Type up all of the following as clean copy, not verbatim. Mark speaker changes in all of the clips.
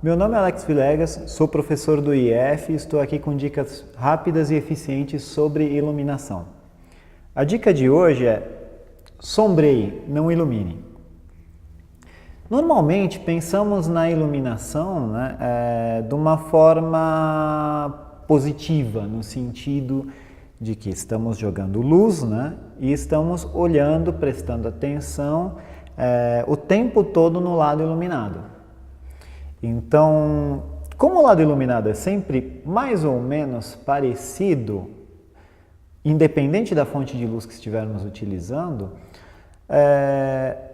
Speaker 1: Meu nome é Alex Villegas, sou professor do IF e estou aqui com dicas rápidas e eficientes sobre iluminação. A dica de hoje é: sombreie, não ilumine. Normalmente pensamos na iluminação de uma forma positiva, no sentido de que estamos jogando luz e estamos olhando, prestando atenção o tempo todo no lado iluminado. Então, como o lado iluminado é sempre mais ou menos parecido, independente da fonte de luz que estivermos utilizando,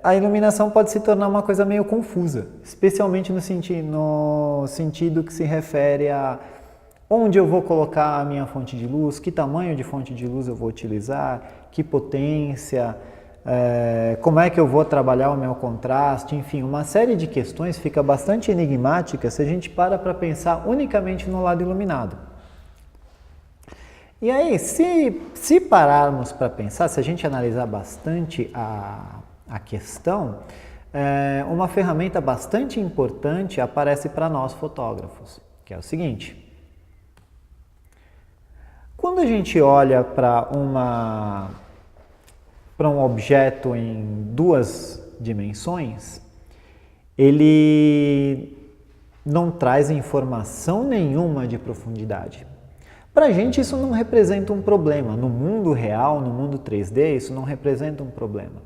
Speaker 1: a iluminação pode se tornar uma coisa meio confusa, especialmente no sentido que se refere a onde eu vou colocar a minha fonte de luz, que tamanho de fonte de luz eu vou utilizar, que potência, como é que eu vou trabalhar o meu contraste, enfim, uma série de questões fica bastante enigmática se a gente para pensar unicamente no lado iluminado. E aí, se pararmos para pensar, se a gente analisar bastante a questão, uma ferramenta bastante importante aparece para nós fotógrafos, que é o seguinte. Quando a gente olha para um objeto em duas dimensões, ele não traz informação nenhuma de profundidade. Para a gente isso não representa um problema. No mundo real, no mundo 3D, isso não representa um problema.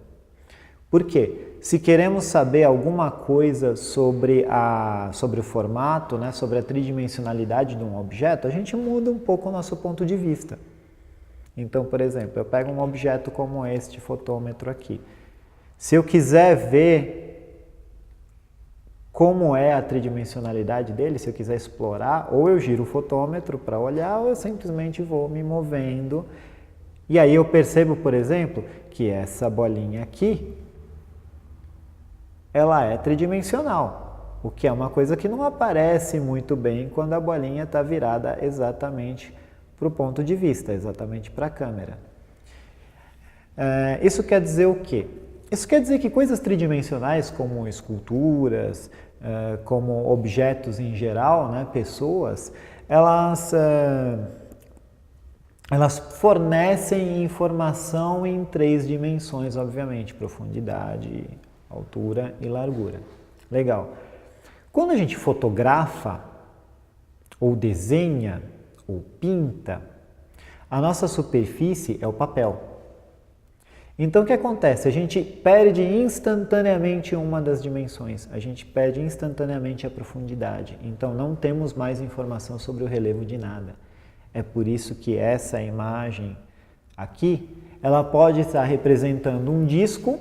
Speaker 1: Por quê? Se queremos saber alguma coisa sobre o formato, sobre a tridimensionalidade de um objeto, a gente muda um pouco o nosso ponto de vista. Então, por exemplo, eu pego um objeto como este fotômetro aqui. Se eu quiser ver como é a tridimensionalidade dele, se eu quiser explorar, ou eu giro o fotômetro para olhar, ou eu simplesmente vou me movendo. E aí eu percebo, por exemplo, que essa bolinha aqui, ela é tridimensional, o que é uma coisa que não aparece muito bem quando a bolinha está virada exatamente para o ponto de vista, exatamente para a câmera. Isso quer dizer o quê? Isso quer dizer que coisas tridimensionais, como esculturas, como objetos em geral, pessoas, elas fornecem informação em 3 dimensões, obviamente, profundidade, altura e largura. Legal. Quando a gente fotografa, ou desenha, ou pinta, a nossa superfície é o papel. Então o que acontece? A gente perde instantaneamente uma das dimensões, a gente perde instantaneamente a profundidade, então não temos mais informação sobre o relevo de nada. É por isso que essa imagem aqui, ela pode estar representando um disco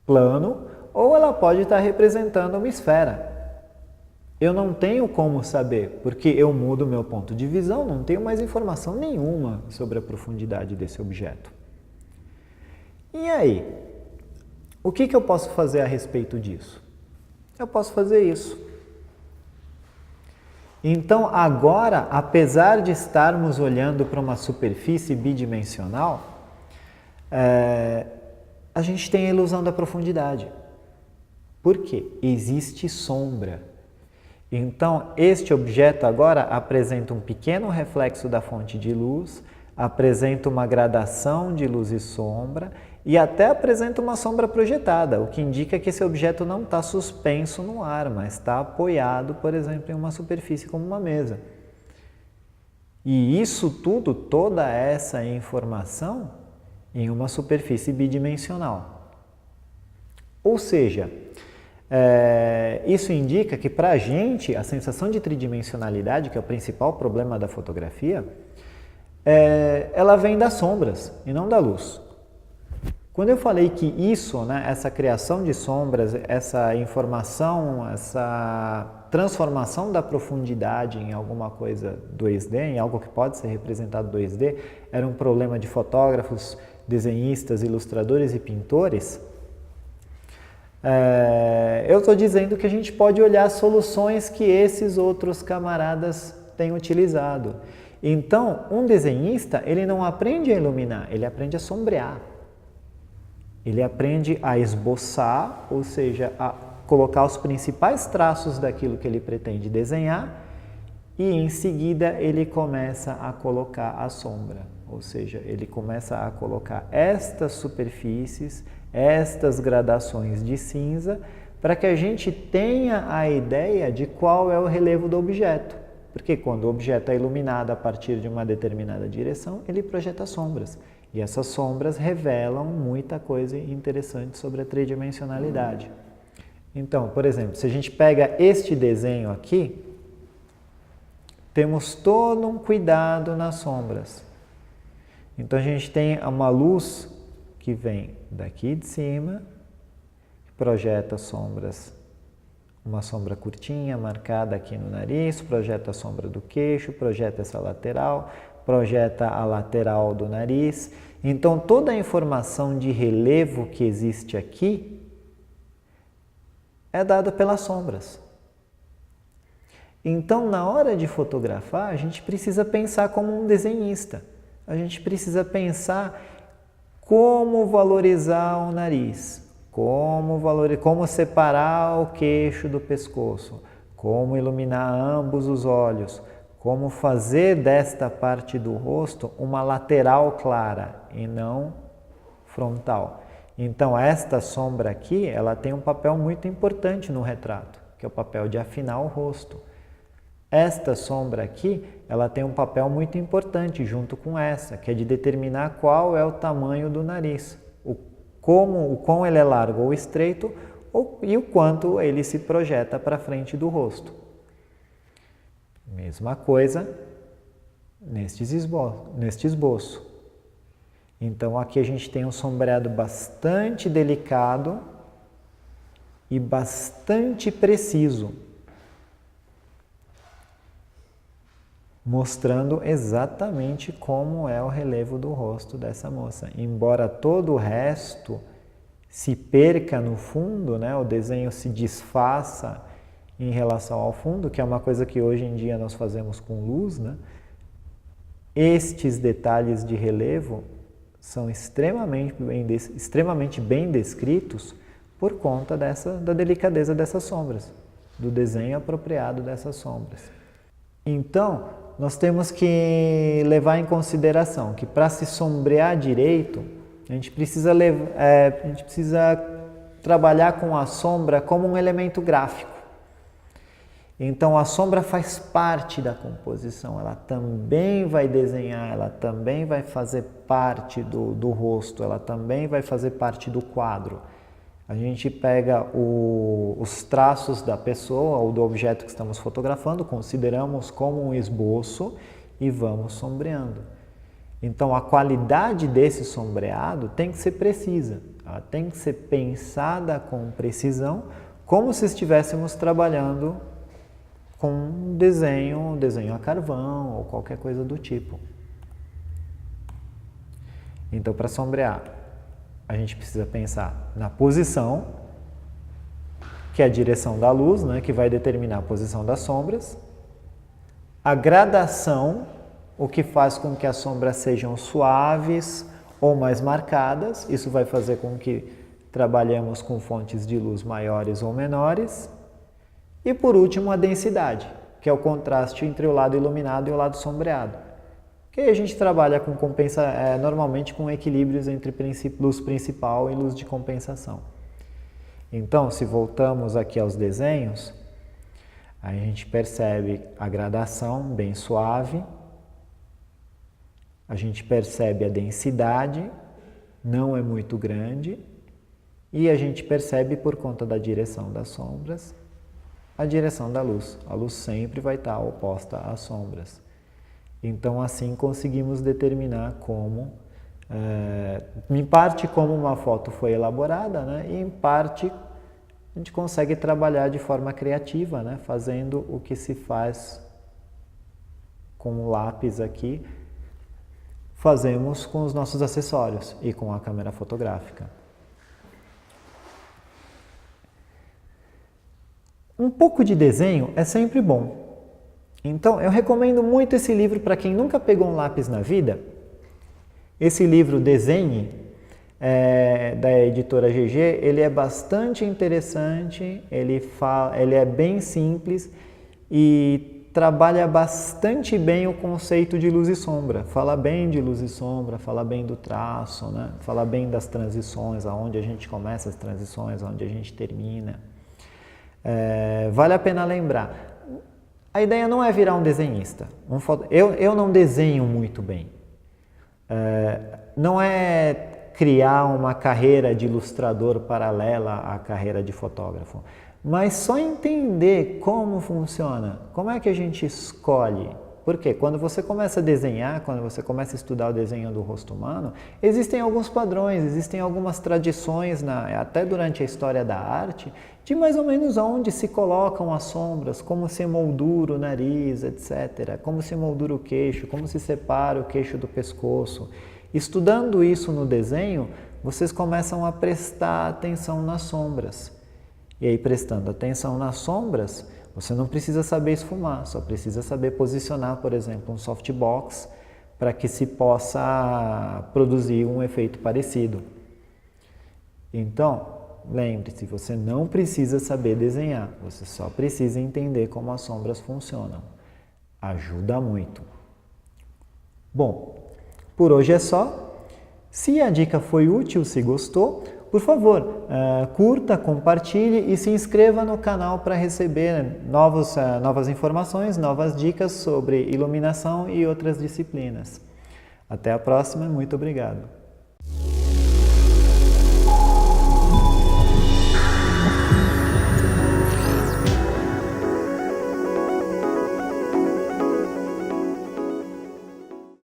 Speaker 1: plano ou ela pode estar representando uma esfera. Eu não tenho como saber, porque eu mudo o meu ponto de visão, não tenho mais informação nenhuma sobre a profundidade desse objeto. E aí? O que eu posso fazer a respeito disso? Eu posso fazer isso. Então, agora, apesar de estarmos olhando para uma superfície bidimensional, a gente tem a ilusão da profundidade. Por quê? Existe sombra. Então, este objeto agora apresenta um pequeno reflexo da fonte de luz, apresenta uma gradação de luz e sombra e até apresenta uma sombra projetada, o que indica que esse objeto não está suspenso no ar, mas está apoiado, por exemplo, em uma superfície como uma mesa. E isso tudo, toda essa informação, em uma superfície bidimensional. Ou seja, isso indica que para a gente a sensação de tridimensionalidade, que é o principal problema da fotografia, ela vem das sombras e não da luz. Quando eu falei que isso, essa criação de sombras, essa informação, essa transformação da profundidade em alguma coisa 2D, em algo que pode ser representado 2D, era um problema de fotógrafos, desenhistas, ilustradores e pintores, eu estou dizendo que a gente pode olhar soluções que esses outros camaradas têm utilizado. Então, um desenhista, ele não aprende a iluminar, ele aprende a sombrear. Ele aprende a esboçar, ou seja, a colocar os principais traços daquilo que ele pretende desenhar e em seguida ele começa a colocar a sombra, ou seja, ele começa a colocar estas superfícies, estas gradações de cinza, para que a gente tenha a ideia de qual é o relevo do objeto. Porque quando o objeto é iluminado a partir de uma determinada direção, ele projeta sombras. E essas sombras revelam muita coisa interessante sobre a tridimensionalidade. Então, por exemplo, se a gente pega este desenho aqui, temos todo um cuidado nas sombras. Então a gente tem uma luz que vem daqui de cima, projeta sombras, uma sombra curtinha marcada aqui no nariz, projeta a sombra do queixo, projeta essa lateral, projeta a lateral do nariz. Então toda a informação de relevo que existe aqui é dada pelas sombras. Então, na hora de fotografar, a gente precisa pensar como um desenhista. A gente precisa pensar como valorizar o nariz, como separar o queixo do pescoço, como iluminar ambos os olhos, como fazer desta parte do rosto uma lateral clara e não frontal. Então, esta sombra aqui, ela tem um papel muito importante no retrato, que é o papel de afinar o rosto. Esta sombra aqui, ela tem um papel muito importante junto com essa, que é de determinar qual é o tamanho do nariz, o quão ele é largo ou estreito e o quanto ele se projeta para frente do rosto. Mesma coisa neste esboço. Então aqui a gente tem um sombreado bastante delicado e bastante preciso, mostrando exatamente como é o relevo do rosto dessa moça. Embora todo o resto se perca no fundo, né, o desenho se desfaça em relação ao fundo, que é uma coisa que hoje em dia nós fazemos com luz, né? Estes detalhes de relevo são extremamente bem descritos por conta da delicadeza dessas sombras, do desenho apropriado dessas sombras. Então, nós temos que levar em consideração que para se sombrear direito, a gente precisa trabalhar com a sombra como um elemento gráfico. Então a sombra faz parte da composição, ela também vai desenhar, ela também vai fazer parte do rosto, ela também vai fazer parte do quadro. A gente pega os traços da pessoa ou do objeto que estamos fotografando, consideramos como um esboço e vamos sombreando. Então a qualidade desse sombreado tem que ser precisa, ela tem que ser pensada com precisão, como se estivéssemos trabalhando com um desenho a carvão ou qualquer coisa do tipo. Então, para sombrear, a gente precisa pensar na posição, que é a direção da luz, né, que vai determinar a posição das sombras, a gradação, o que faz com que as sombras sejam suaves ou mais marcadas, isso vai fazer com que trabalhemos com fontes de luz maiores ou menores. E por último, a densidade, que é o contraste entre o lado iluminado e o lado sombreado. Que a gente trabalha com normalmente com equilíbrios entre luz principal e luz de compensação. Então, se voltamos aqui aos desenhos, a gente percebe a gradação bem suave, a gente percebe a densidade, não é muito grande, e a gente percebe, por conta da direção das sombras, a direção da luz. A luz sempre vai estar oposta às sombras. Então, assim conseguimos determinar como, em parte, como uma foto foi elaborada, né? E em parte a gente consegue trabalhar de forma criativa, né? Fazendo o que se faz com o lápis aqui, fazemos com os nossos acessórios e com a câmera fotográfica. Um pouco de desenho é sempre bom. Então, eu recomendo muito esse livro para quem nunca pegou um lápis na vida. Esse livro, Desenhe, da editora GG, ele é bastante interessante, ele é bem simples e trabalha bastante bem o conceito de luz e sombra. Fala bem de luz e sombra, fala bem do traço, né? Fala bem das transições, aonde a gente começa as transições, aonde a gente termina. Vale a pena lembrar. A ideia não é virar um desenhista. Eu não desenho muito bem. Não é criar uma carreira de ilustrador paralela à carreira de fotógrafo, mas só entender como funciona, como é que a gente escolhe. Porque quando você começa a desenhar, quando você começa a estudar o desenho do rosto humano, existem alguns padrões, existem algumas tradições, até durante a história da arte, de mais ou menos onde se colocam as sombras, como se moldura o nariz, etc., como se moldura o queixo, como se separa o queixo do pescoço. Estudando isso no desenho, vocês começam a prestar atenção nas sombras. E aí, prestando atenção nas sombras, você não precisa saber esfumar, só precisa saber posicionar, por exemplo, um softbox para que se possa produzir um efeito parecido. Então, lembre-se, você não precisa saber desenhar, você só precisa entender como as sombras funcionam. Ajuda muito. Bom, por hoje é só. Se a dica foi útil, se gostou, por favor, curta, compartilhe e se inscreva no canal para receber novas informações, novas dicas sobre iluminação e outras disciplinas. Até a próxima, muito obrigado.